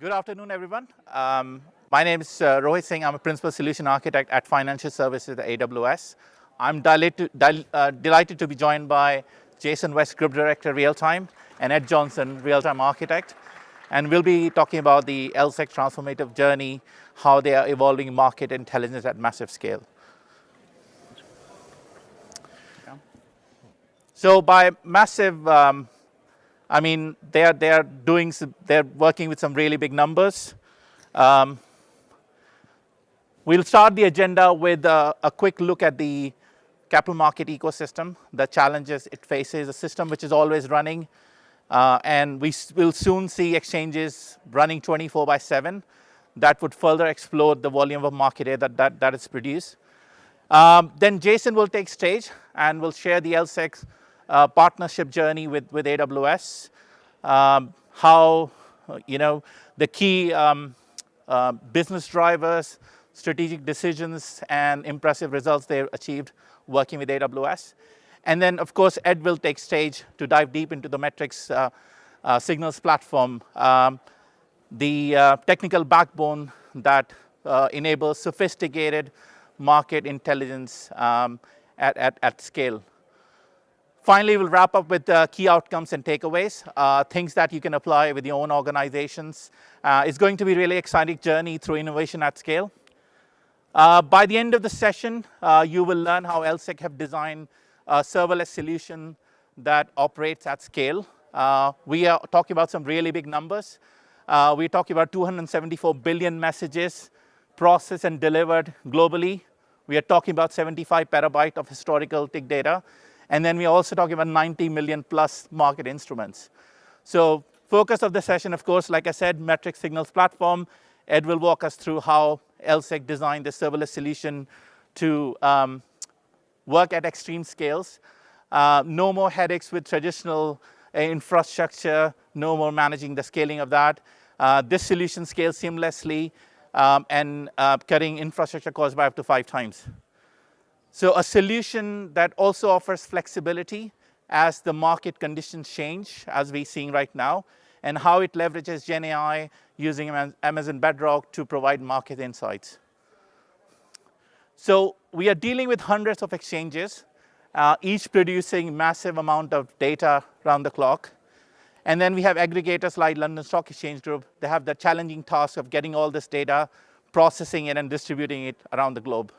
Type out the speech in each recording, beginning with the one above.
Good afternoon, everyone. My name is Rohit Singh. I'm a Principal Solution Architect at Financial Services at AWS. I'm delighted to be joined by Jason West, Group Director, Real-Time, and Ed Johnson, Real-Time Architect. And we'll be talking about the LSEG transformative journey, how they are evolving market intelligence at massive scale. So by massive, I mean, they're working with some really big numbers. We'll start the agenda with a quick look at the capital market ecosystem, the challenges it faces, a system which is always running, and we will soon see exchanges running 24/7. That would further explode the volume of market data that is produced. Then Jason will take stage and will share the LSEG partnership journey with AWS, how the key business drivers, strategic decisions, and impressive results they've achieved working with AWS. And then, of course, Ed will take stage to dive deep into the metrics signals platform, the technical backbone that enables sophisticated market intelligence at scale. Finally, we'll wrap up with key outcomes and takeaways, things that you can apply with your own organizations. It's going to be a really exciting journey through innovation at scale. By the end of the session, you will learn how LSEG have designed a serverless solution that operates at scale. We are talking about some really big numbers. We're talking about 274 billion messages processed and delivered globally. We are talking about 75 petabytes of historical tick data. And then we're also talking about 90 million plus market instruments. So focus of the session, of course, like I said, metric signals platform. Ed will walk us through how LSEG designed the serverless solution to work at extreme scales. No more headaches with traditional infrastructure, no more managing the scaling of that. This solution scales seamlessly and cutting infrastructure costs by up to 5 times. So a solution that also offers flexibility as the market conditions change, as we're seeing right now, and how it leverages genAI using Amazon Bedrock to provide market insights. So we are dealing with hundreds of exchanges, each producing massive amount of data around the clock. And then we have aggregators like London Stock Exchange Group. They have the challenging task of getting all this data, processing it, and distributing it around the globe.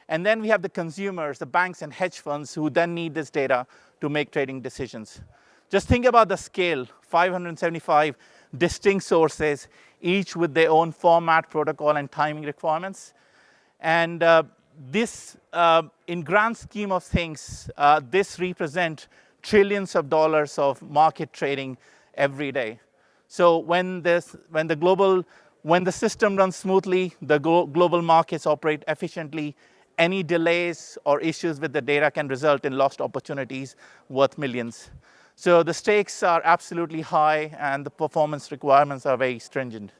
And then we have the consumers, the banks and hedge funds who then need this data to make trading decisions. Just think about the scale, 575 distinct sources, each with their own format, protocol, and timing requirements. And this, in grand scheme of things, this represents trillions of dollars of market trading every day. So when the system runs smoothly, the global markets operate efficiently. Any delays or issues with the data can result in lost opportunities worth millions. So the stakes are absolutely high, and the performance requirements are very stringent.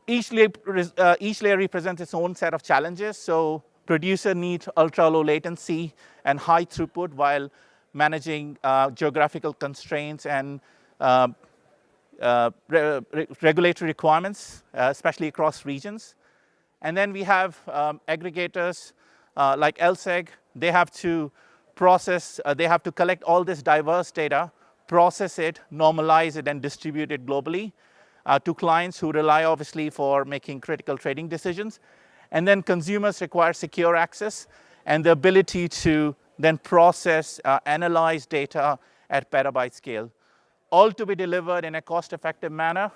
Each layer represents its own set of challenges. So producer needs ultra-low latency and high throughput while managing geographical constraints and regulatory requirements, especially across regions. And then we have aggregators like LSEG. They have to collect all this diverse data, process it, normalize it, and distribute it globally to clients who rely, obviously, for making critical trading decisions. And then consumers require secure access and the ability to then process, analyze data at petabyte scale, all to be delivered in a cost-effective manner.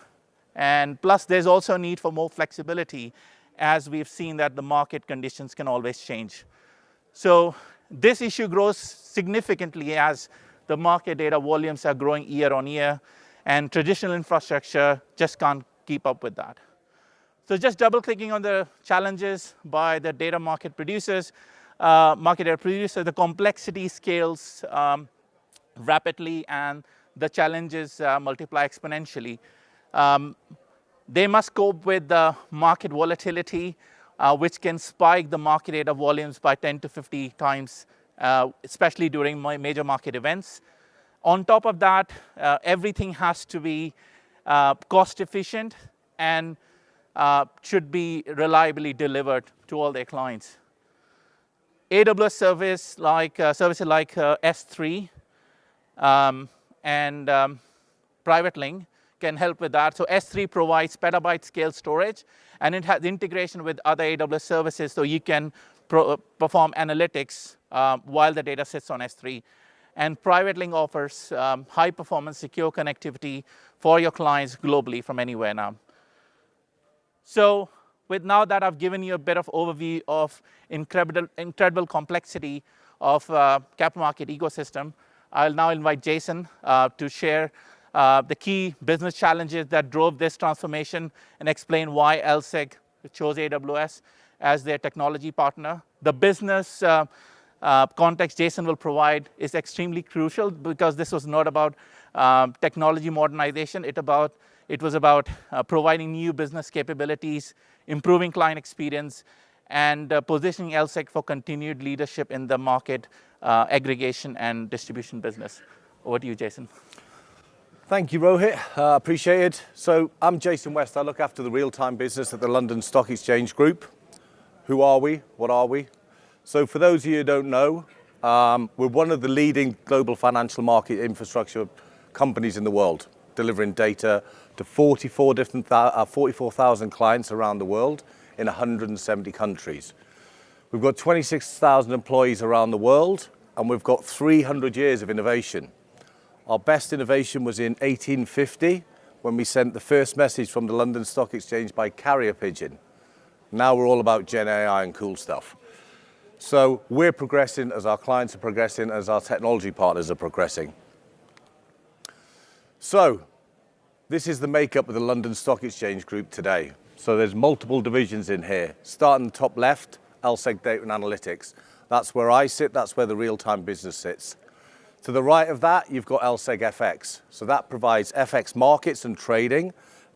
And plus, there's also a need for more flexibility, as we've seen that the market conditions can always change. So this issue grows significantly as the market data volumes are growing year on year, and traditional infrastructure just can't keep up with that. So just double-clicking on the challenges by the data market producers, the complexity scales rapidly, and the challenges multiply exponentially. They must cope with the market volatility, which can spike the market data volumes by 10 to 50 times, especially during major market events. On top of that, everything has to be cost efficient, and should be reliably delivered to all their clients. AWS services like S3 and Private Link can help with that. So S3 provides petabyte scale storage, and it has integration with other AWS services, so you can perform analytics while the data sits on S3. And Private Link offers high performance secure connectivity for your clients globally from anywhere now. So with now that I've given you a bit of overview of incredible complexity of capital market ecosystem, I'll now invite Jason to share the key business challenges that drove this transformation and explain why LSEG chose AWS as their technology partner. The business context Jason will provide is extremely crucial because this was not about technology modernization. It was about providing new business capabilities, improving client experience, and positioning LSEG for continued leadership in the market aggregation and distribution business. Over to you, Jason. Thank you, Rohit. Appreciate it. So I'm Jason West. I look after the real-time business at the London Stock Exchange Group. Who are we? What are we? So for those of you who don't know, we're one of the leading global financial market infrastructure companies in the world, delivering data to 44,000 clients around the world in 170 countries. We've got 26,000 employees around the world, and we've got 300 years of innovation. Our best innovation was in 1850, when we sent the first message from the London Stock Exchange by carrier pigeon. Now we're all about genAI and cool stuff. So we're progressing as our clients are progressing, as our technology partners are progressing. So this is the makeup of the London Stock Exchange Group today. So there's multiple divisions in here. Starting the top left, LSEG Data and Analytics. That's where I sit, that's where the real-time business sits. To the right of that, you've got LSEG FX. So that provides FX markets and trading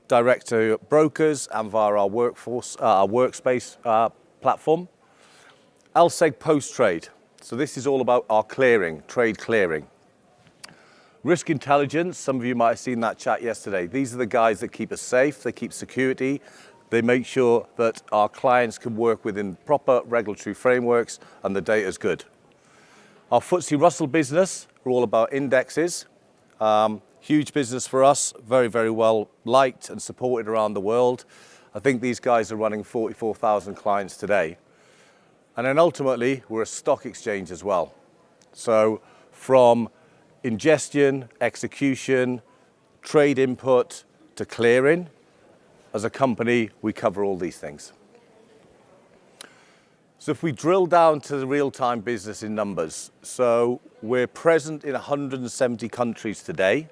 direct to brokers and via our workspace platform. LSEG Post-Trade. So this is all about our clearing, trade clearing. Risk Intelligence, some of you might have seen that chat yesterday. These are the guys that keep us safe, they keep security, they make sure that our clients can work within proper regulatory frameworks and the data is good. Our FTSE Russell business are all about indexes. Huge business for us, very, very well liked and supported around the world. I think these guys are running 44,000 clients today. And then ultimately, we're a stock exchange as well. So from ingestion, execution, trade input to clearing, as a company, we cover all these things. So if we drill down to the real-time business in numbers, so we're present in 170 countries today.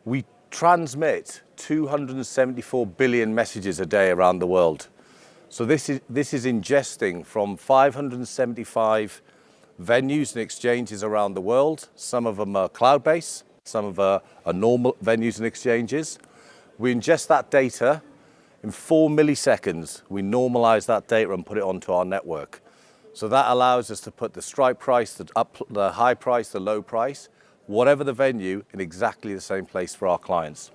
We transmit 274 billion messages a day around the world. So this is ingesting from 575 venues and exchanges around the world. Some of them are cloud-based, some of them are normal venues and exchanges. We ingest that data in 4 milliseconds. We normalize that data and put it onto our network. So that allows us to put the strike price, the high price, the low price, whatever the venue, in exactly the same place for our clients.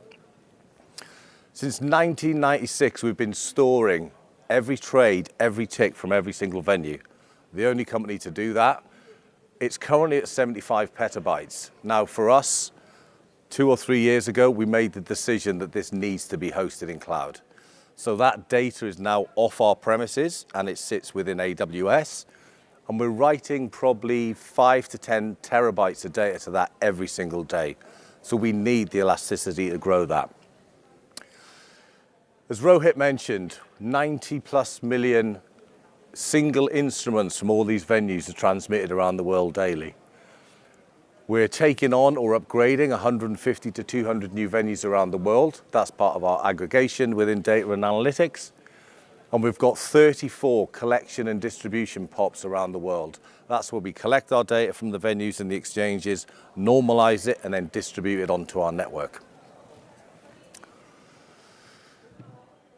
Since 1996, we've been storing every trade, every tick from every single venue. The only company to do that. It's currently at 75 petabytes. Now for us, 2 or 3 years ago, we made the decision that this needs to be hosted in cloud. So that data is now off our premises and it sits within AWS. And we're writing probably 5 to 10 terabytes of data to that every single day. So we need the elasticity to grow that. As Rohit mentioned, 90 plus million single instruments from all these venues are transmitted around the world daily. We're taking on or upgrading 150 to 200 new venues around the world. That's part of our aggregation within data and analytics. And we've got 34 collection and distribution POPs around the world. That's where we collect our data from the venues and the exchanges, normalize it, and then distribute it onto our network.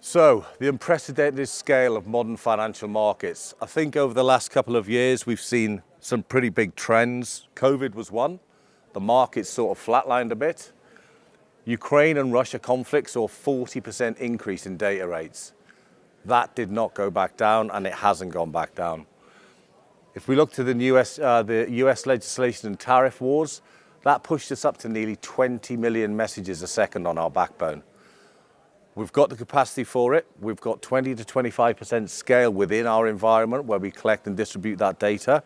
So, the unprecedented scale of modern financial markets. I think over the last couple of years, we've seen some pretty big trends. COVID was one. The market sort of flatlined a bit. Ukraine and Russia conflict saw a 40% increase in data rates. That did not go back down, and it hasn't gone back down. If we look to the US legislation and tariff wars, that pushed us up to nearly 20 million messages a second on our backbone. We've got the capacity for it. We've got 20 to 25% scale within our environment where we collect and distribute that data.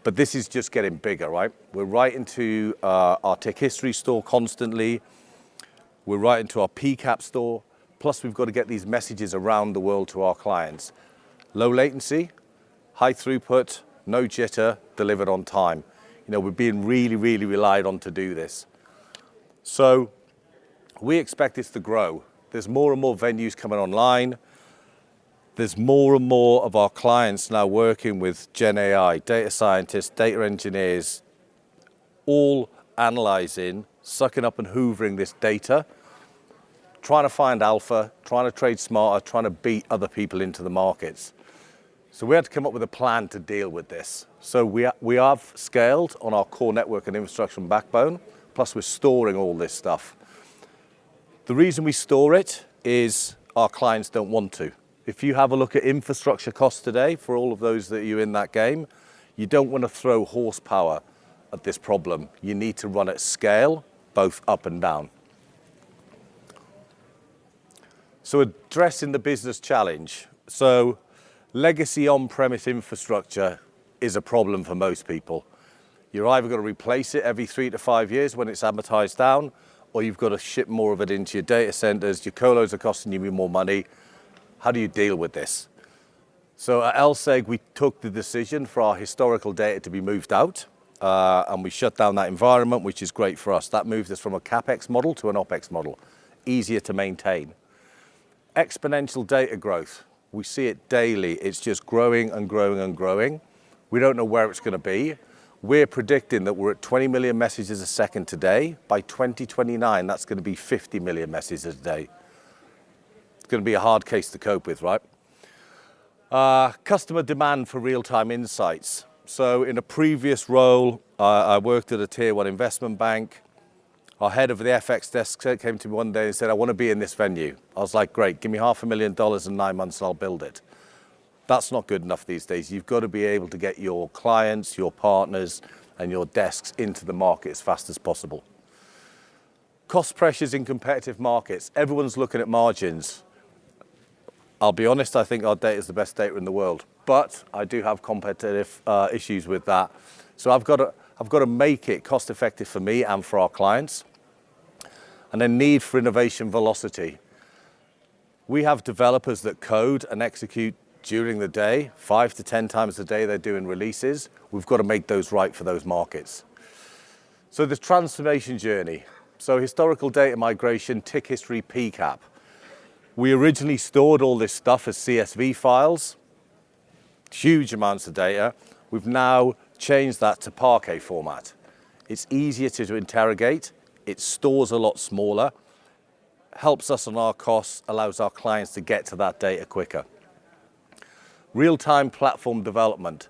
But this is just getting bigger, right? We're right into our tick history store constantly. We're right into our PCAP store. Plus, we've got to get these messages around the world to our clients. Low latency, high throughput, no jitter, delivered on time. You know, we're being really, really relied on to do this. So we expect this to grow. There's more and more venues coming online. There's more and more of our clients now working with genAI, data scientists, data engineers, all analyzing, sucking up and hoovering this data, trying to find alpha, trying to trade smarter, trying to beat other people into the markets. So we had to come up with a plan to deal with this. So we have scaled on our core network and infrastructure and backbone, plus we're storing all this stuff. The reason we store it is our clients don't want to. If you have a look at infrastructure costs today, for all of those that are in that game, you don't want to throw horsepower at this problem. You need to run at scale, both up and down. So addressing the business challenge. So legacy on-premise infrastructure is a problem for most people. You're either going to replace it every 3 to 5 years when it's amortized down, or you've got to ship more of it into your data centers. Your colos are costing you more money. How do you deal with this? So at LSEG, we took the decision for our historical data to be moved out, and we shut down that environment, which is great for us. That moved us from a CapEx model to an OpEx model, easier to maintain. Exponential data growth. We see it daily. It's just growing and growing and growing. We don't know where it's going to be. We're predicting that we're at 20 million messages a second today. By 2029, that's going to be 50 million messages a day. It's going to be a hard case to cope with, right? Customer demand for real-time insights. So in a previous role, I worked at a tier 1 investment bank. Our head of the FX desk came to me one day and said, I want to be in this venue. I was like, great, give me $500,000 in 9 months and I'll build it. That's not good enough these days. You've got to be able to get your clients, your partners, and your desks into the market as fast as possible. Cost pressures in competitive markets. Everyone's looking at margins. I'll be honest, I think our data is the best data in the world, but I do have competitive issues with that. So I've got to make it cost effective for me and for our clients. And then need for innovation velocity. We have developers that code and execute during the day, 5 to 10 times a day they're doing releases. We've got to make those right for those markets. So the transformation journey. So historical data migration, tick history, PCAP. We originally stored all this stuff as CSV files, huge amounts of data. We've now changed that to Parquet format. It's easier to interrogate. It stores a lot smaller, helps us on our costs, allows our clients to get to that data quicker. Real-time platform development.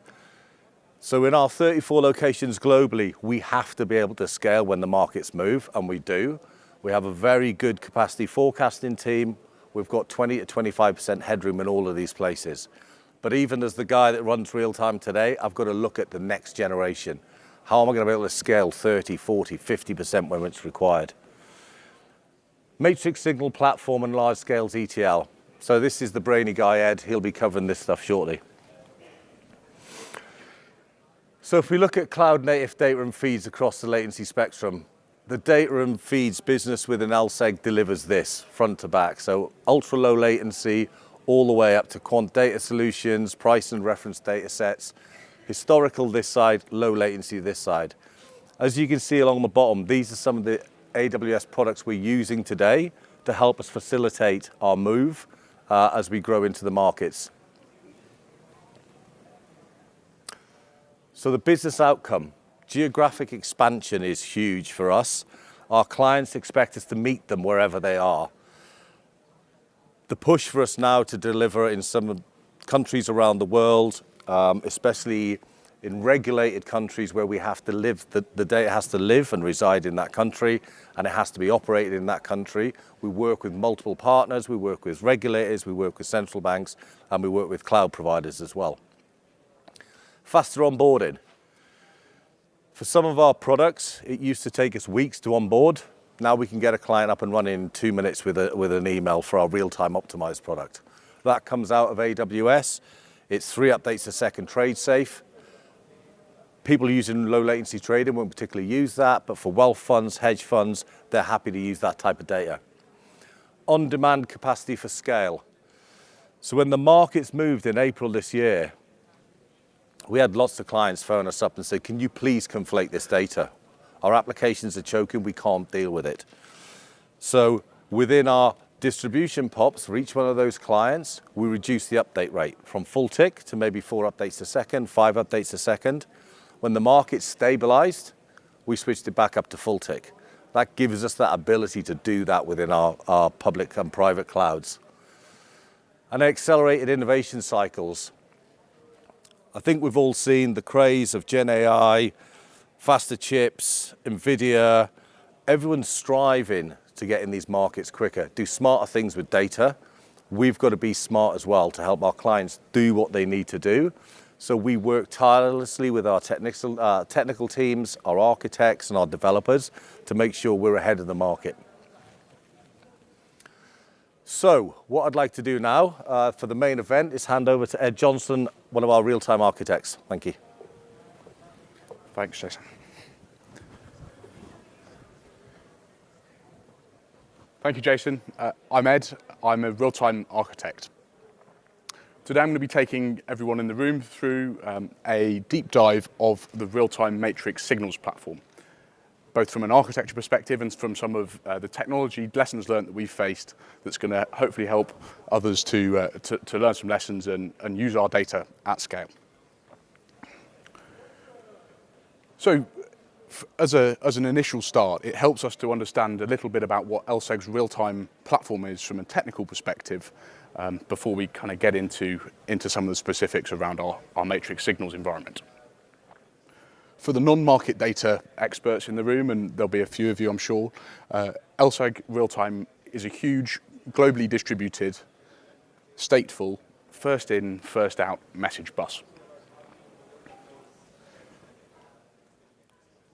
So in our 34 locations globally, we have to be able to scale when the markets move, and we do. We have a very good capacity forecasting team. We've got 20 to 25% headroom in all of these places. But even as the guy that runs real-time today, I've got to look at the next generation. How am I going to be able to scale 30, 40, 50% when it's required? Matrix signal platform and large scales ETL. So this is the brainy guy, Ed. He'll be covering this stuff shortly. So if we look at cloud native data and feeds across the latency spectrum, the data and feeds business within LSEG delivers this front to back. So ultra low latency all the way up to quant data solutions, price and reference data sets, historical this side, low latency this side. As you can see along the bottom, these are some of the AWS products we're using today to help us facilitate our move as we grow into the markets. So the business outcome, geographic expansion is huge for us. Our clients expect us to meet them wherever they are. The push for us now to deliver in some countries around the world, especially in regulated countries where we have to live, the data has to live and reside in that country, and it has to be operated in that country. We work with multiple partners, we work with regulators, we work with central banks, and we work with cloud providers as well. Faster onboarding. For some of our products, it used to take us weeks to onboard. Now we can get a client up and running in 2 minutes with an email for our real-time optimized product. That comes out of AWS. It's 3 updates a second, trade safe. People using low latency trading won't particularly use that, but for wealth funds, hedge funds, they're happy to use that type of data. On-demand capacity for scale. So when the markets moved in April this year, we had lots of clients phone us up and say, can you please conflate this data? Our applications are choking, we can't deal with it. So within our distribution POPs for each one of those clients, we reduced the update rate from full tick to maybe 4 updates a second, 5 updates a second. When the market stabilized, we switched it back up to full tick. That gives us that ability to do that within our public and private clouds. And accelerated innovation cycles. I think we've all seen the craze of genAI, faster chips, NVIDIA. Everyone's striving to get in these markets quicker, do smarter things with data. We've got to be smart as well to help our clients do what they need to do. So we work tirelessly with our technical teams, our architects and our developers to make sure we're ahead of the market. So what I'd like to do now for the main event is hand over to Ed Johnson, one of our real-time architects. Thank you. Thanks, Jason. Thank you, Jason. I'm Ed. I'm a real-time architect. Today I'm going to be taking everyone in the room through a deep dive of the real-time matrix signals platform, both from an architecture perspective and from some of the technology lessons learned that we've faced that's going to hopefully help others to learn some lessons and use our data at scale. So as an initial start, it helps us to understand a little bit about what LSEG's real-time platform is from a technical perspective before we kind of get into some of the specifics around our matrix signals environment. For the non-market data experts in the room, and there'll be a few of you, I'm sure, LSEG real-time is a huge, globally distributed, stateful, first in, first out message bus.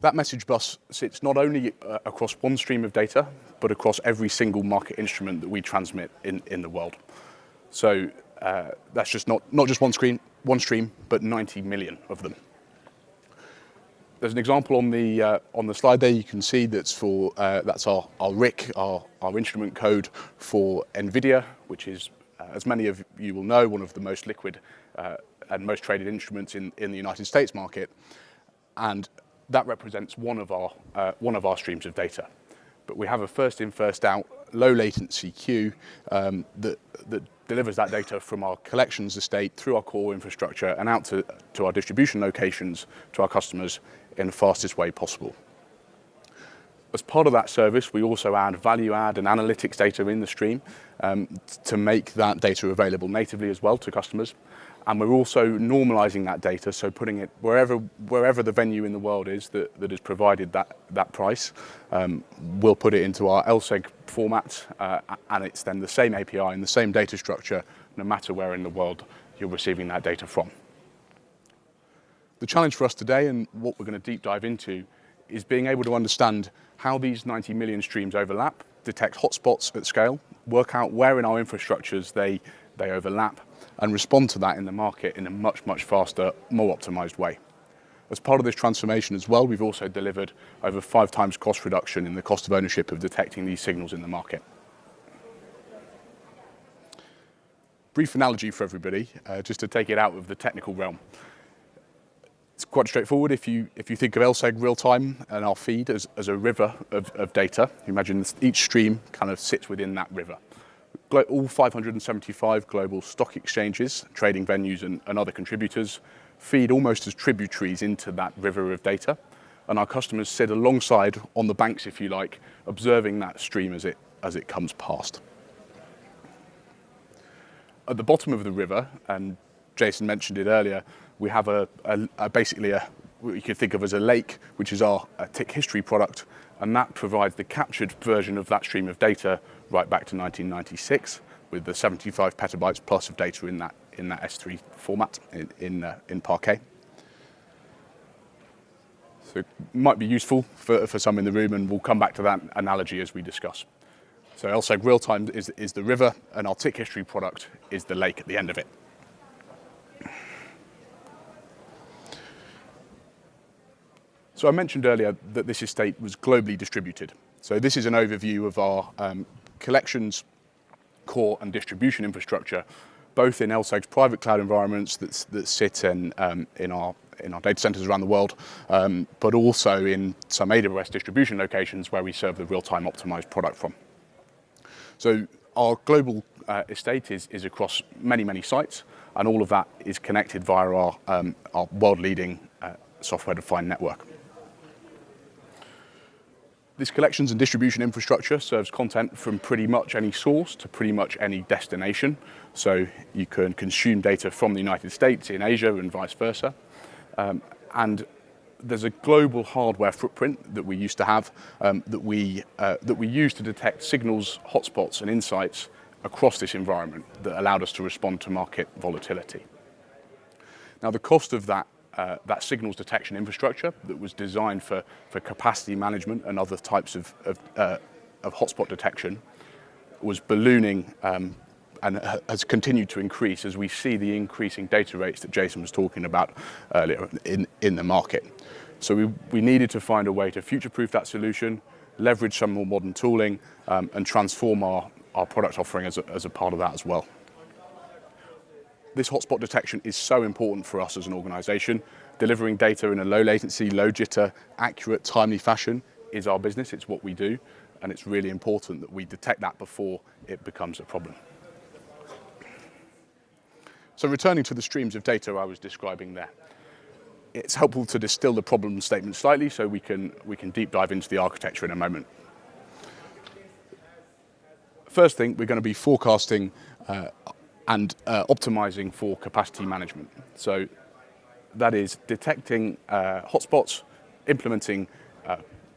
That message bus sits not only across one stream of data, but across every single market instrument that we transmit in the world. So that's just not just one stream, but 90 million of them. There's an example on the slide there. You can see that's that's our RIC, our instrument code for NVIDIA, which is, as many of you will know, one of the most liquid and most traded instruments in the United States market, and that represents one of our streams of data. But we have a first in, first out, low latency queue that delivers that data from our collections estate through our core infrastructure and out to our distribution locations to our customers in the fastest way possible. As part of that service, we also add value add and analytics data in the stream to make that data available natively as well to customers. And we're also normalizing that data, so putting it wherever the venue in the world is that has provided that price, we'll put it into our LSEG format, and it's then the same API and the same data structure, no matter where in the world you're receiving that data from. The challenge for us today, and what we're going to deep dive into, is being able to understand how these 90 million streams overlap, detect hotspots at scale, work out where in our infrastructures they overlap, and respond to that in the market in a much, much faster, more optimized way. As part of this transformation as well, we've also delivered over 5 times cost reduction in the cost of ownership of detecting these signals in the market. Brief analogy for everybody, just to take it out of the technical realm. It's quite straightforward. If you think of LSEG real time and our feed as a river of data, imagine each stream kind of sits within that river. All 575 global stock exchanges, trading venues and other contributors feed almost as tributaries into that river of data. And our customers sit alongside on the banks, if you like, observing that stream as it comes past. At the bottom of the river, and Jason mentioned it earlier, we have basically what you could think of as a lake, which is our tick history product, and that provides the captured version of that stream of data right back to 1996, with the 75 petabytes plus of data in that S3 format in Parquet. So it might be useful for some in the room, and we'll come back to that analogy as we discuss. So LSEG real-time is the river, and our tick history product is the lake at the end of it. So I mentioned earlier that this estate was globally distributed. So this is an overview of our collections, core and distribution infrastructure, both in LSEG's private cloud environments that sit in our data centers around the world, but also in some AWS distribution locations where we serve the real-time optimized product from. So our global estate is across many sites, and all of that is connected via our world-leading software-defined network. This collections and distribution infrastructure serves content from pretty much any source to pretty much any destination. So you can consume data from the United States in Asia and vice versa. And there's a global hardware footprint that we used to have that we use to detect signals, hotspots, and insights across this environment that allowed us to respond to market volatility. Now, the cost of that signals detection infrastructure that was designed for capacity management and other types of hotspot detection was ballooning and has continued to increase as we see the increasing data rates that Jason was talking about earlier in the market. So we needed to find a way to future-proof that solution, leverage some more modern tooling, and transform our product offering as a part of that as well. This hotspot detection is so important for us as an organization. Delivering data in a low latency, low jitter, accurate, timely fashion is our business. It's what we do, and it's really important that we detect that before it becomes a problem. So returning to the streams of data I was describing there, it's helpful to distill the problem statement slightly so we can deep dive into the architecture in a moment. First thing, we're going to be forecasting and optimizing for capacity management. So that is detecting hotspots, implementing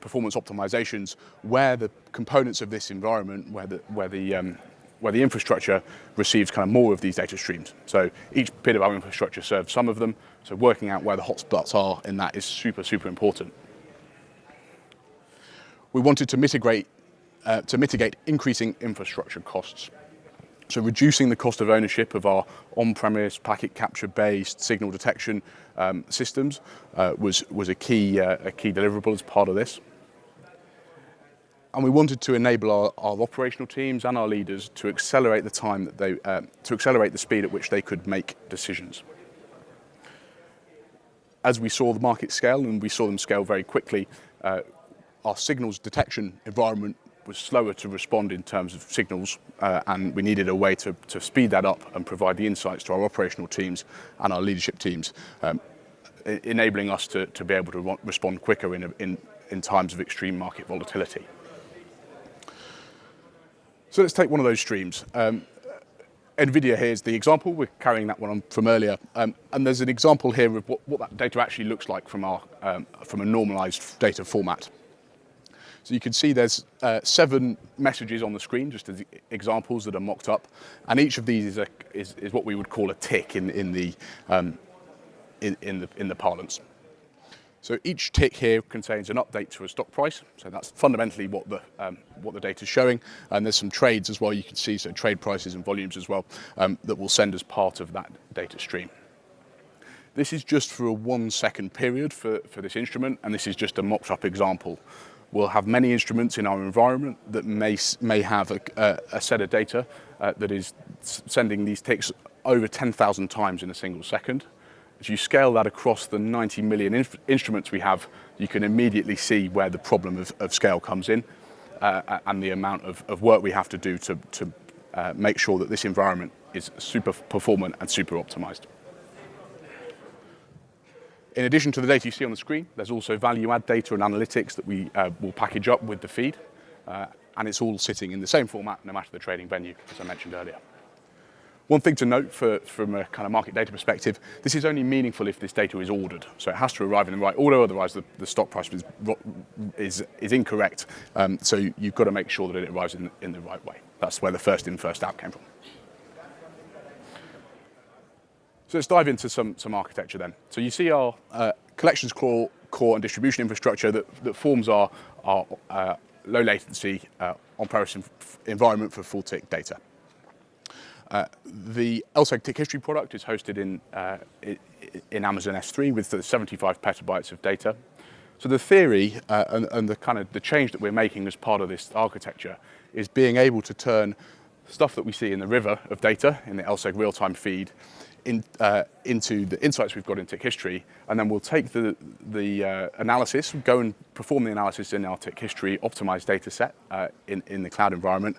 performance optimizations where the components of this environment, where the infrastructure receives kind of more of these data streams. So each bit of our infrastructure serves some of them. So working out where the hotspots are in that is super important. We wanted to mitigate increasing infrastructure costs. So reducing the cost of ownership of our on-premise packet capture-based signal detection systems was a key deliverable as part of this. And we wanted to enable our operational teams and our leaders to accelerate the time that to accelerate the speed at which they could make decisions. As we saw the market scale, and we saw them scale very quickly, our signals detection environment was slower to respond in terms of signals, and we needed a way to speed that up and provide the insights to our operational teams and our leadership teams, enabling us to be able to respond quicker in times of extreme market volatility. So let's take one of those streams. NVIDIA here is the example. We're carrying that one on from earlier. And there's an example here of what that data actually looks like from a normalized data format. So you can see there's 7 messages on the screen, just as examples that are mocked up. And each of these is what we would call a tick in the parlance. So each tick here contains an update to a stock price. So that's fundamentally what the data is showing. And there's some trades as well you can see, so trade prices and volumes as well, that will send as part of that data stream. This is just for a 1-second period for this instrument, and this is just a mocked up example. We'll have many instruments in our environment that may have a set of data that is sending these ticks over 10,000 times in a single second. As you scale that across the 90 million instruments we have, you can immediately see where the problem of scale comes in and the amount of work we have to do to make sure that this environment is super performant and super optimized. In addition to the data you see on the screen, there's also value-add data and analytics that we will package up with the feed, and it's all sitting in the same format no matter the trading venue, as I mentioned earlier. One thing to note from a kind of market data perspective, this is only meaningful if this data is ordered. So it has to arrive in the right order, otherwise the stock price is incorrect. So you've got to make sure that it arrives in the right way. That's where the first in, first out came from. So let's dive into some architecture then. So you see our collections core and distribution infrastructure that forms our low latency on-premise environment for full tick data. The LSEG tick history product is hosted in Amazon S3 with the 75 petabytes of data. So the theory and the kind of the change that we're making as part of this architecture is being able to turn stuff that we see in the river of data in the LSEG real-time feed into the insights we've got in tick history, and then we'll take the analysis, go and perform the analysis in our tick history optimized data set in the cloud environment,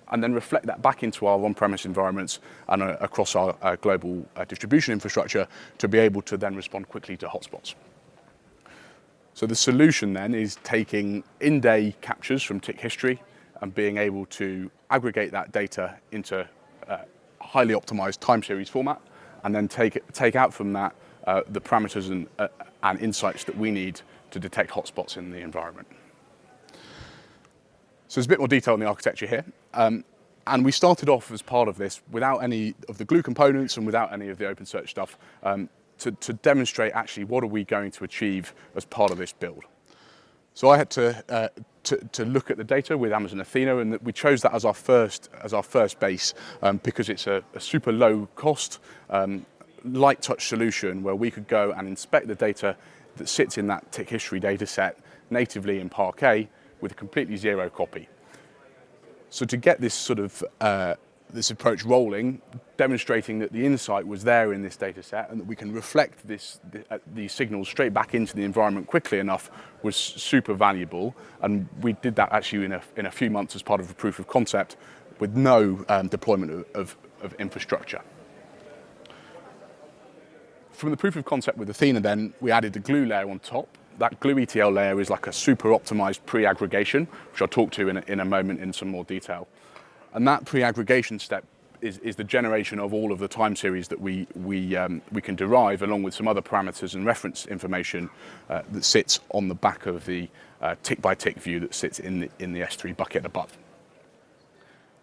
and then reflect that back into our on-premise environments and across our global distribution infrastructure to be able to then respond quickly to hotspots. So the solution then is taking in-day captures from tick history and being able to aggregate that data into highly optimized time series format, and then take out from that the parameters and insights that we need to detect hotspots in the environment. So there's a bit more detail in the architecture here. And we started off as part of this without any of the glue components and without any of the OpenSearch stuff to demonstrate actually what are we going to achieve as part of this build. So I had to look at the data with Amazon Athena, and we chose that as our first base because it's a super low cost, light touch solution where we could go and inspect the data that sits in that tick history data set natively in Parquet with a completely zero copy. So to get this sort of this approach rolling, demonstrating that the insight was there in this data set and that we can reflect these signals straight back into the environment quickly enough was super valuable. And we did that actually in a few months as part of a proof of concept with no deployment of infrastructure. From the proof of concept with Athena then, we added the glue layer on top. That glue ETL layer is like a super optimized pre-aggregation, which I'll talk to in a moment in some more detail. And that pre-aggregation step is the generation of all of the time series that we can derive, along with some other parameters and reference information that sits on the back of the tick-by-tick view that sits in the S3 bucket above.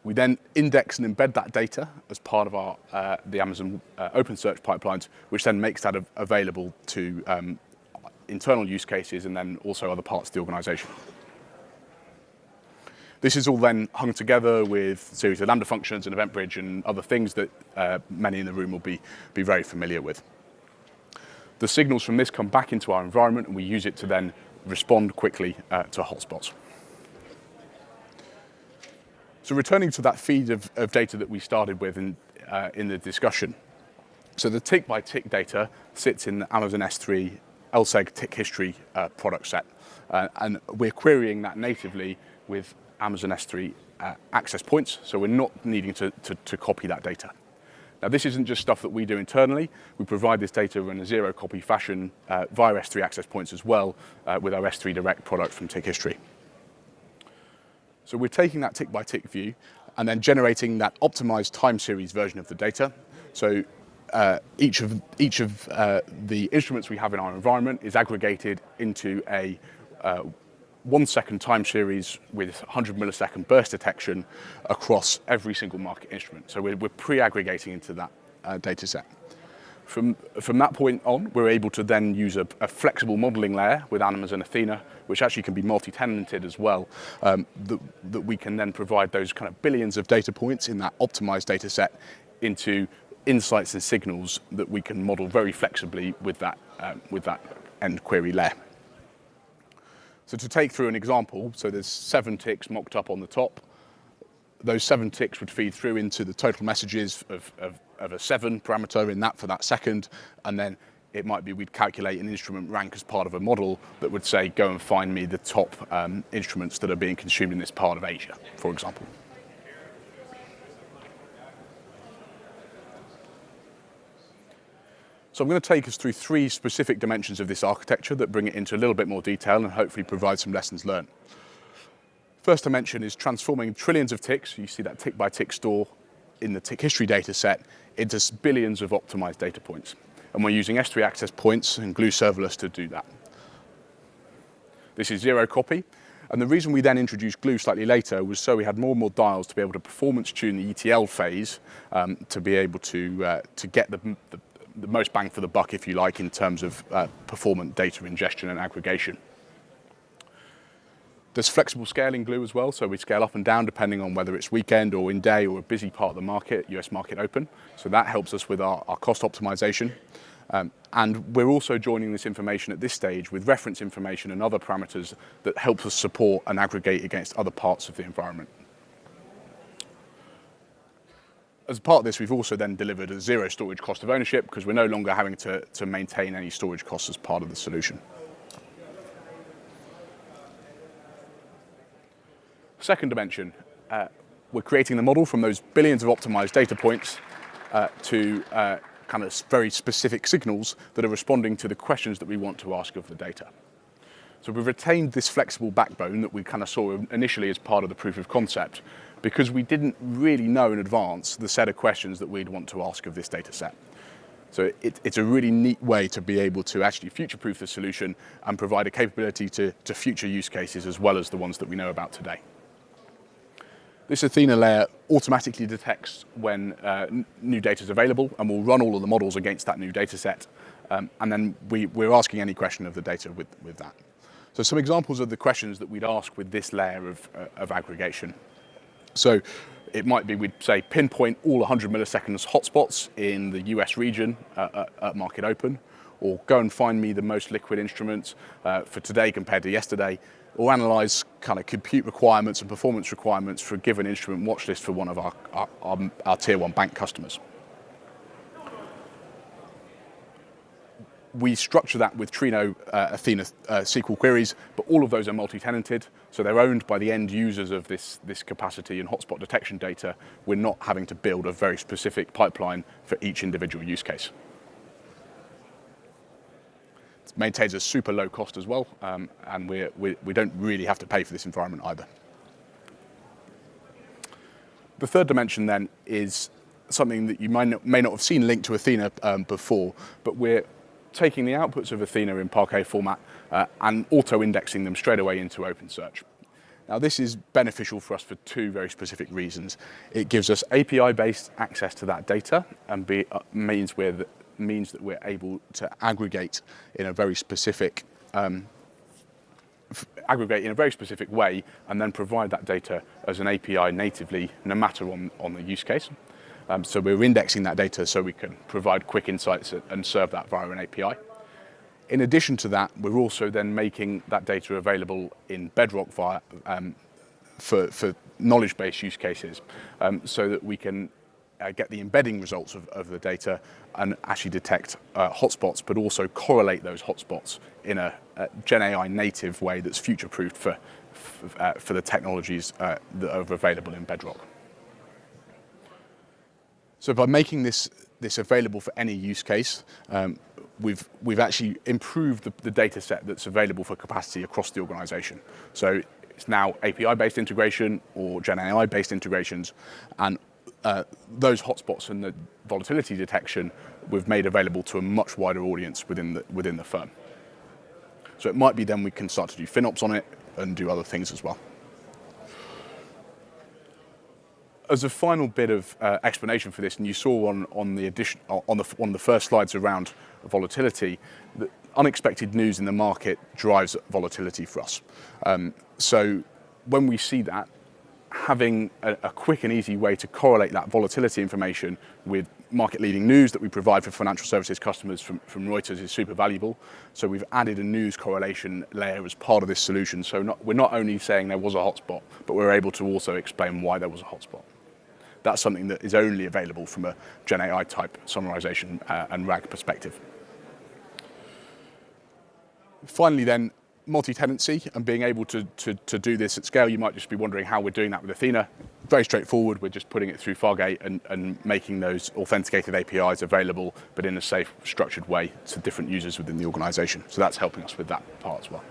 We then index and embed that data as part of our the Amazon OpenSearch pipelines, which then makes that available to internal use cases and then also other parts of the organization. This is all then hung together with a series of Lambda functions and EventBridge and other things that many in the room will be very familiar with. The signals from this come back into our environment, and we use it to then respond quickly to hotspots. So returning to that feed of data that we started with in the discussion. So the tick-by-tick data sits in the Amazon S3 LSEG tick history product set, and we're querying that natively with Amazon S3 access points, so we're not needing to copy that data. Now, this isn't just stuff that we do internally. We provide this data in a zero-copy fashion via S3 access points as well with our S3 Direct product from tick history. So we're taking that tick-by-tick view and then generating that optimized time series version of the data. So each of the instruments we have in our environment is aggregated into a 1 second time series with 100 millisecond burst detection across every single market instrument. So we're pre-aggregating into that data set. From that point on, we're able to then use a flexible modeling layer with Amazon Athena, which actually can be multi-tenanted as well, that we can then provide those kind of billions of data points in that optimized data set into insights and signals that we can model very flexibly with that end query layer. So to take through an example, so there's 7 ticks mocked up on the top. Those 7 ticks would feed through into the total messages of a 7 parameter in that for that second, and then it might be we'd calculate an instrument rank as part of a model that would say, go and find me the top instruments that are being consumed in this part of Asia, for example. So I'm going to take us through 3 specific dimensions of this architecture that bring it into a little bit more detail and hopefully provide some lessons learned. First dimension is transforming trillions of ticks. You see that tick-by-tick store in the tick history data set into billions of optimized data points. And we're using S3 access points and Glue serverless to do that. This is zero copy. And the reason we then introduced Glue slightly later was so we had more and more dials to be able to performance tune the ETL phase to be able to get the most bang for the buck, if you like, in terms of performant data ingestion and aggregation. There's flexible scaling Glue as well, so we scale up and down depending on whether it's weekend or in day or a busy part of the market, US market open. So that helps us with our cost optimization. And we're also joining this information at this stage with reference information and other parameters that help us support and aggregate against other parts of the environment. As part of this, we've also then delivered a zero storage cost of ownership because we're no longer having to maintain any storage costs as part of the solution. Second dimension, we're creating the model from those billions of optimized data points to kind of very specific signals that are responding to the questions that we want to ask of the data. So we've retained this flexible backbone that we kind of saw initially as part of the proof of concept because we didn't really know in advance the set of questions that we'd want to ask of this data set. So it's a really neat way to be able to actually future-proof the solution and provide a capability to future use cases as well as the ones that we know about today. This Athena layer automatically detects when new data is available and will run all of the models against that new data set. And then we're asking any question of the data with that. So some examples of the questions that we'd ask with this layer of aggregation. So it might be we'd say pinpoint all 100 milliseconds hotspots in the US region at market open, or go and find me the most liquid instruments for today compared to yesterday, or analyze kind of compute requirements and performance requirements for a given instrument watch list for one of our tier one bank customers. We structure that with Trino Athena SQL queries, but all of those are multi-tenanted, so they're owned by the end users of this capacity and hotspot detection data. We're not having to build a very specific pipeline for each individual use case. It maintains a super low cost as well, and we don't really have to pay for this environment either. The third dimension then is something that you may not have seen linked to Athena before, but we're taking the outputs of Athena in Parquet format and auto-indexing them straight away into OpenSearch. Now this is beneficial for us for two very specific reasons. It gives us API-based access to that data and means that we're able to aggregate in a very specific way and then provide that data as an API natively, no matter on the use case. So we're indexing that data so we can provide quick insights and serve that via an API. In addition to that, we're also then making that data available in Bedrock for knowledge-based use cases, so that we can get the embedding results of the data and actually detect hotspots, but also correlate those hotspots in a genAI native way that's future-proofed for the technologies that are available in Bedrock. So by making this available for any use case, we've actually improved the data set that's available for capacity across the organization. So it's now API-based integration or genAI-based integrations, and those hotspots and the volatility detection we've made available to a much wider audience within the firm. So it might be then we can start to do FinOps on it and do other things as well. As a final bit of explanation for this, and you saw on the first slides around volatility, that unexpected news in the market drives volatility for us. So when we see that, having a quick and easy way to correlate that volatility information with market-leading news that we provide for financial services customers from Reuters is super valuable. So we've added a news correlation layer as part of this solution. So we're not only saying there was a hotspot, but we're able to also explain why there was a hotspot. That's something that is only available from a genAI type summarization and RAG perspective. Finally then, multi-tenancy and being able to do this at scale. You might just be wondering how we're doing that with Athena. Very straightforward. We're just putting it through Fargate and making those authenticated APIs available, but in a safe, structured way to different users within the organization. So that's helping us with that part as well.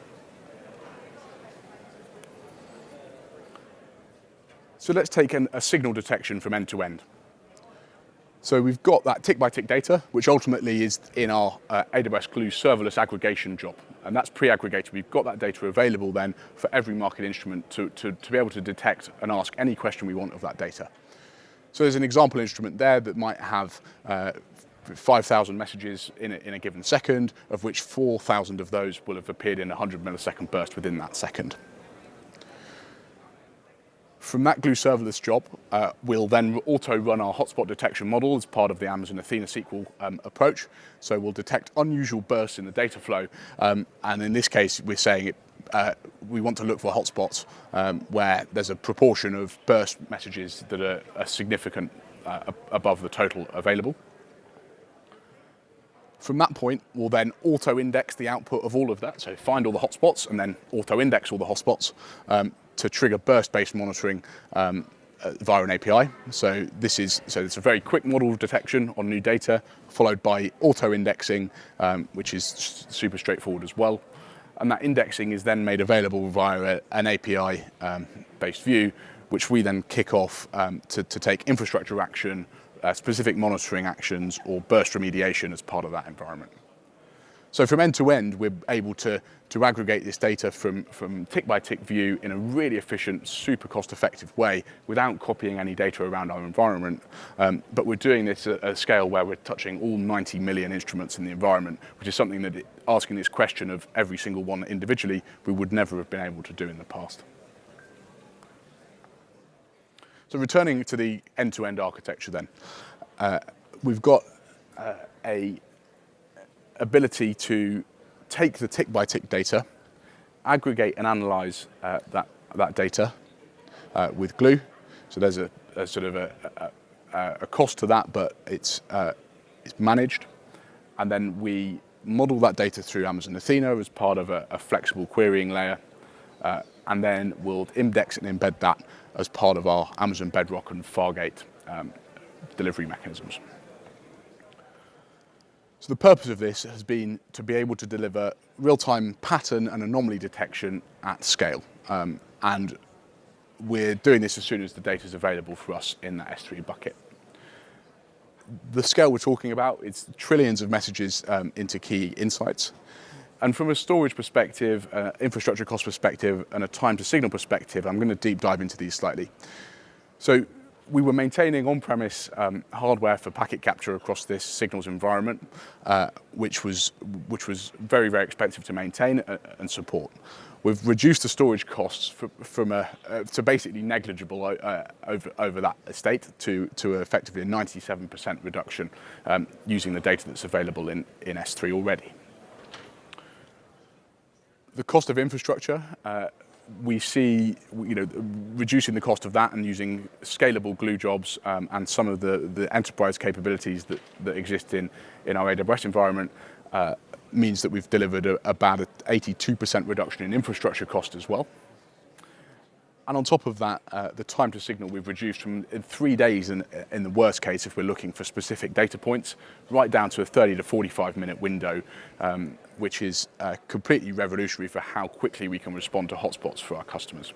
So let's take a signal detection from end to end. So we've got that tick-by-tick data, which ultimately is in our AWS Glue serverless aggregation job. And that's pre-aggregated. We've got that data available then for every market instrument to be able to detect and ask any question we want of that data. So there's an example instrument there that might have 5,000 messages in a given second, of which 4,000 of those will have appeared in a 100 millisecond burst within that second. From that Glue serverless job, we'll then auto-run our hotspot detection model as part of the Amazon Athena SQL approach. So we'll detect unusual bursts in the data flow, and in this case, we're saying we want to look for hotspots where there's a proportion of burst messages that are significant above the total available. From that point, we'll then auto-index the output of all of that, so find all the hotspots and then auto-index all the hotspots to trigger burst-based monitoring via an API. So it's a very quick model detection on new data, followed by auto-indexing, which is super straightforward as well. And that indexing is then made available via an API-based view, which we then kick off to take infrastructure action, specific monitoring actions, or burst remediation as part of that environment. So from end to end, we're able to aggregate this data from tick-by-tick view in a really efficient, super cost-effective way without copying any data around our environment. But we're doing this at a scale where we're touching all 90 million instruments in the environment, which is something that asking this question of every single one individually, we would never have been able to do in the past. So returning to the end-to-end architecture then, we've got a ability to take the tick-by-tick data, aggregate and analyze that data with Glue. So there's a sort of a cost to that, but it's managed. And then we model that data through Amazon Athena as part of a flexible querying layer. And then we'll index and embed that as part of our Amazon Bedrock and Fargate delivery mechanisms. So the purpose of this has been to be able to deliver real-time pattern and anomaly detection at scale. And we're doing this as soon as the data is available for us in that S3 bucket. The scale we're talking about is trillions of messages into key insights. And from a storage perspective, infrastructure cost perspective, and a time to signal perspective, I'm going to deep dive into these slightly. So we were maintaining on-premise hardware for packet capture across this signals environment, which was very, very expensive to maintain and support. We've reduced the storage costs to basically negligible over that estate to effectively a 97% reduction using the data that's available in S3 already. The cost of infrastructure, we see reducing the cost of that and using scalable Glue jobs and some of the enterprise capabilities that exist in our AWS environment means that we've delivered about an 82% reduction in infrastructure cost as well. And on top of that, the time to signal we've reduced from 3 days in the worst case if we're looking for specific data points, right down to a 30 to 45 minute window, which is completely revolutionary for how quickly we can respond to hotspots for our customers.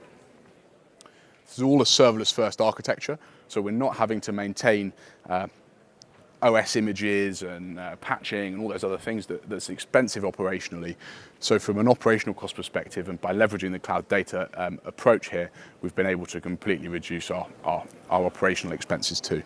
This is all a serverless first architecture, so we're not having to maintain OS images and patching and all those other things that's expensive operationally. So from an operational cost perspective and by leveraging the cloud data approach here, we've been able to completely reduce our operational expenses too.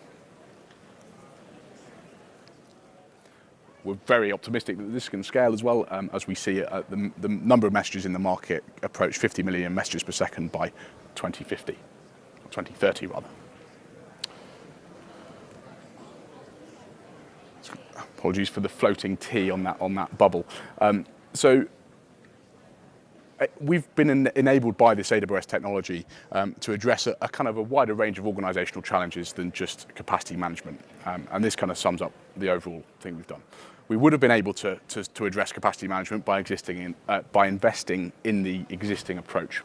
We're very optimistic that this can scale as well as we see the number of messages in the market approach 50 million messages per second by 2050, or 2030 rather. Apologies for the floating T on that bubble. So we've been enabled by this AWS technology to address a kind of a wider range of organizational challenges than just capacity management. And this kind of sums up the overall thing we've done. We would have been able to address capacity management by investing in the existing approach.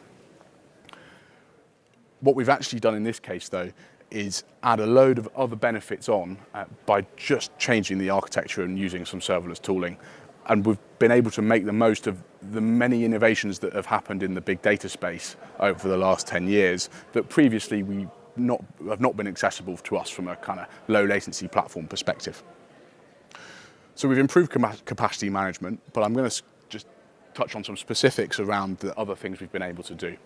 What we've actually done in this case, though, is add a load of other benefits on by just changing the architecture and using some serverless tooling. And we've been able to make the most of the many innovations that have happened in the big data space over the last 10 years that previously we have not been accessible to us from a kind of low latency platform perspective. So we've improved capacity management, but I'm going to just touch on some specifics around the other things we've been able to do.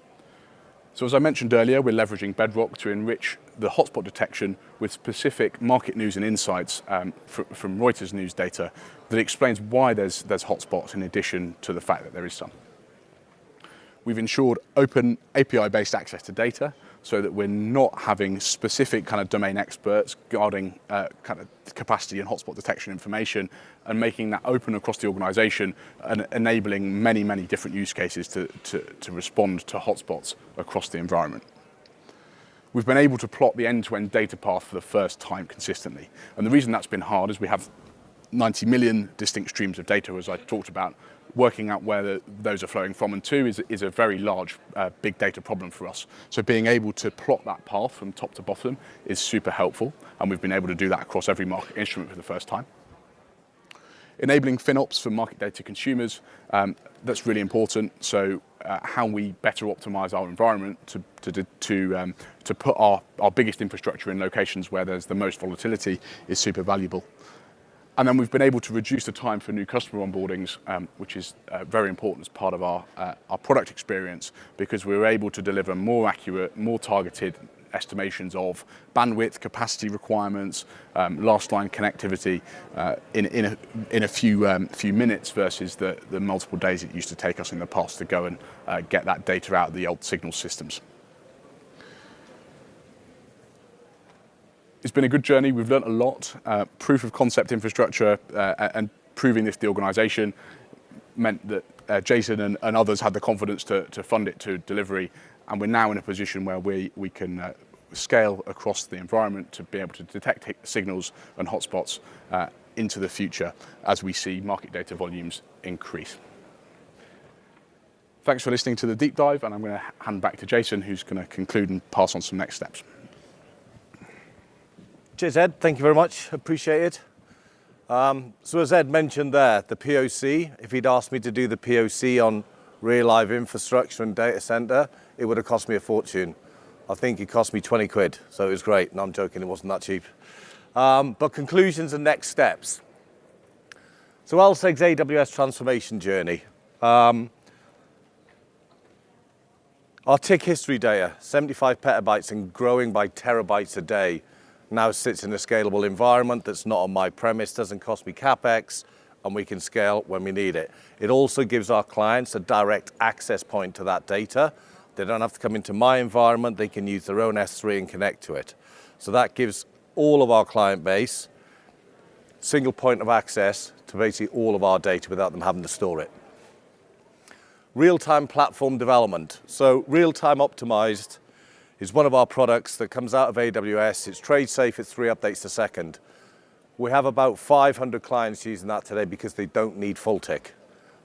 So as I mentioned earlier, we're leveraging Bedrock to enrich the hotspot detection with specific market news and insights from Reuters news data that explains why there's hotspots in addition to the fact that there is some. We've ensured open API-based access to data so that we're not having specific kind of domain experts guarding kind of capacity and hotspot detection information, and making that open across the organization and enabling many, many different use cases to respond to hotspots across the environment. We've been able to plot the end-to-end data path for the first time consistently. And the reason that's been hard is we have 90 million distinct streams of data, as I talked about. Working out where those are flowing from and to is a very large big data problem for us. So being able to plot that path from top to bottom is super helpful, and we've been able to do that across every market instrument for the first time. Enabling FinOps for market data consumers, that's really important. So how we better optimize our environment to put our biggest infrastructure in locations where there's the most volatility is super valuable. And then we've been able to reduce the time for new customer onboardings, which is very important as part of our product experience, because we were able to deliver more accurate, more targeted estimations of bandwidth, capacity requirements, last line connectivity in a few minutes versus the multiple days it used to take us in the past to go and get that data out of the old signal systems. It's been a good journey. We've learned a lot. Proof of concept infrastructure and proving this to the organization meant that Jason and others had the confidence to fund it to delivery. And we're now in a position where we can scale across the environment to be able to detect signals and hotspots into the future as we see market data volumes increase. Thanks for listening to the deep dive, and I'm going to hand back to Jason, who's going to conclude and pass on some next steps. Cheers, Ed. Thank you very much. Appreciate it. So as Ed mentioned there, the POC, if he'd asked me to do the POC on real live infrastructure and data center, it would have cost me a fortune. I think it cost me 20 quid, so it was great. No, I'm joking, it wasn't that cheap. But conclusions and next steps. So LSEG's AWS transformation journey. Our tick history data, 75 petabytes and growing by terabytes a day, now sits in a scalable environment that's not on my premise, doesn't cost me CapEx, and we can scale when we need it. It also gives our clients a direct access point to that data. They don't have to come into my environment, they can use their own S3 and connect to it. So that gives all of our client base single point of access to basically all of our data without them having to store it. Real-time platform development. So real-time optimized is one of our products that comes out of AWS. It's trade safe, it's 3 updates a second. We have about 500 clients using that today because they don't need full tick.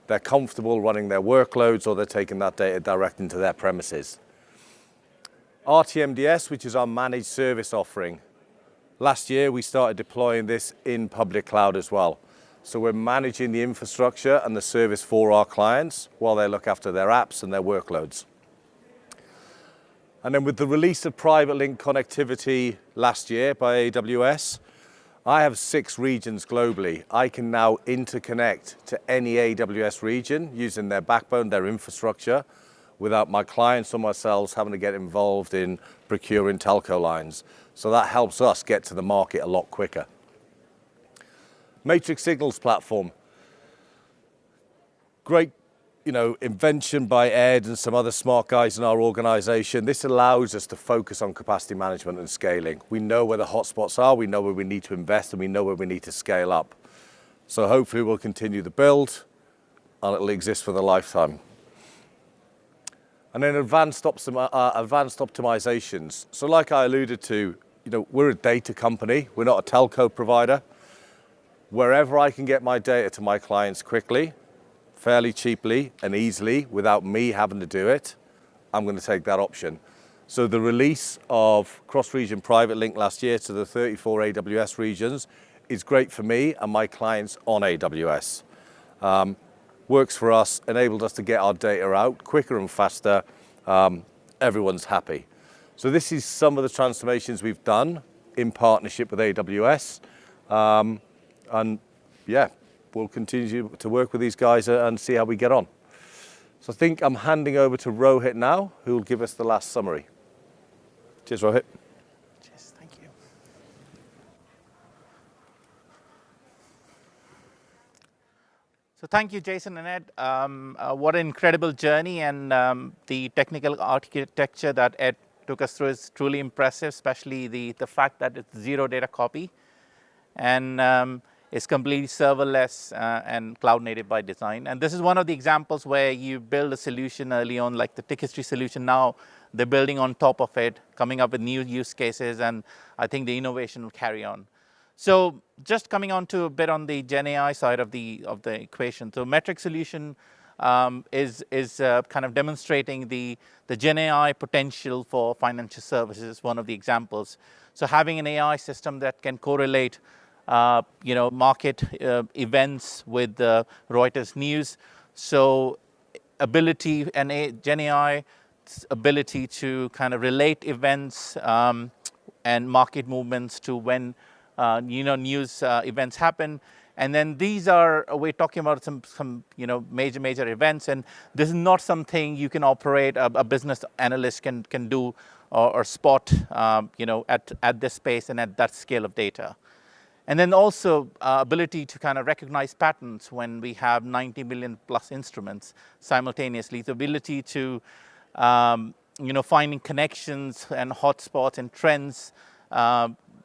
They're comfortable running their workloads, or they're taking that data direct into their premises. RTMDS, which is our managed service offering. Last year, we started deploying this in public cloud as well. So we're managing the infrastructure and the service for our clients while they look after their apps and their workloads. And then with the release of private link connectivity last year by AWS, I have 6 regions globally. I can now interconnect to any AWS region using their backbone, their infrastructure, without my clients or myself having to get involved in procuring telco lines. So that helps us get to the market a lot quicker. Matrix Signals platform. Great, invention by Ed and some other smart guys in our organization. This allows us to focus on capacity management and scaling. We know where the hotspots are, we know where we need to invest, and we know where we need to scale up. So hopefully we'll continue the build, and it'll exist for the lifetime. And then advanced optimizations. So like I alluded to, we're a data company, we're not a telco provider. Wherever I can get my data to my clients quickly, fairly cheaply and easily without me having to do it, I'm going to take that option. So the release of cross-region private link last year to the 34 AWS regions is great for me and my clients on AWS. Works for us, enabled us to get our data out quicker and faster. Everyone's happy. So this is some of the transformations we've done in partnership with AWS. And yeah, we'll continue to work with these guys and see how we get on. So I think I'm handing over to Rohit now, who will give us the last summary. Cheers, Rohit. Cheers, thank you. So thank you, Jason and Ed. What an incredible journey, and the technical architecture that Ed took us through is truly impressive, especially the fact that it's zero data copy and it's completely serverless and cloud native by design. And this is one of the examples where you build a solution early on, like the tick history solution. Now they're building on top of it, coming up with new use cases, and I think the innovation will carry on. So just coming on to a bit on the GenAI side of the equation. So metric solution is kind of demonstrating the GenAI potential for financial services, one of the examples. So having an AI system that can correlate market events with Reuters news. So ability and GenAI's ability to kind of relate events and market movements to when news events happen. And then these are, we're talking about some major events, and this is not something you can operate, a business analyst can do or spot at this pace and at that scale of data. And then also ability to kind of recognize patterns when we have 90 million plus instruments simultaneously. The ability to, finding connections and hotspots and trends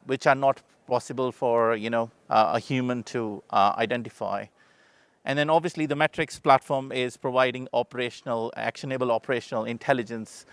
which are not possible for, a human to identify. And then obviously the metrics platform is providing actionable operational intelligence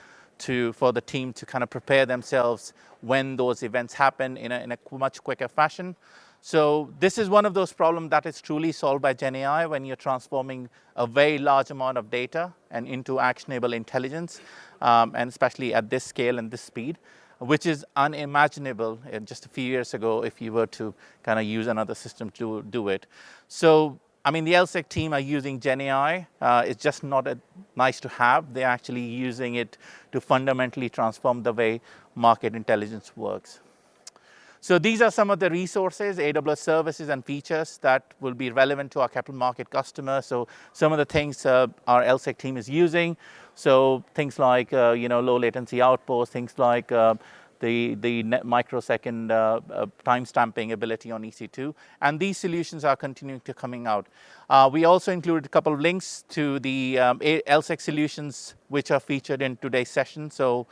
for the team to kind of prepare themselves when those events happen in a much quicker fashion. So this is one of those problems that is truly solved by GenAI when you're transforming a very large amount of data and into actionable intelligence, and especially at this scale and this speed, which is unimaginable just a few years ago if you were to kind of use another system to do it. So I mean, the LSEG team are using GenAI. It's just not nice to have. They're actually using it to fundamentally transform the way market intelligence works. So these are some of the resources, AWS services and features that will be relevant to our capital market customers. So some of the things our LSEG team is using. So things like low latency outposts, things like the microsecond timestamping ability on EC2, and these solutions are continuing to coming out. We also included a couple of links to the LSEG solutions which are featured in today's session. So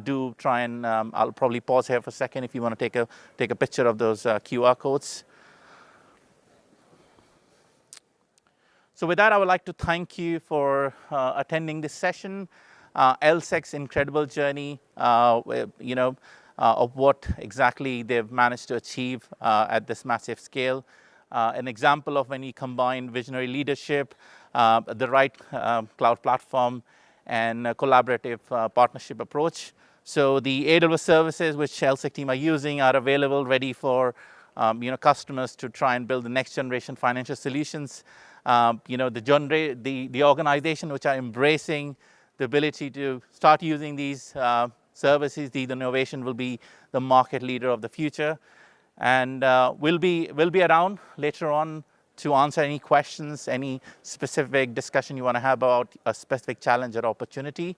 do try and I'll probably pause here for a second if you want to take a picture of those QR codes. So with that, I would like to thank you for attending this session. LSEG's incredible journey, of what exactly they've managed to achieve at this massive scale. An example of when you combine visionary leadership, the right cloud platform, and a collaborative partnership approach. So the AWS services which LSEG team are using are available, ready for customers to try and build the next generation financial solutions. The organization which are embracing the ability to start using these services, the innovation will be the market leader of the future. And we'll be around later on to answer any questions, any specific discussion you want to have about a specific challenge or opportunity.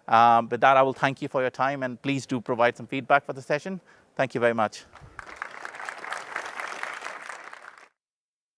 With that, I will thank you for your time, and please do provide some feedback for the session. Thank you very much.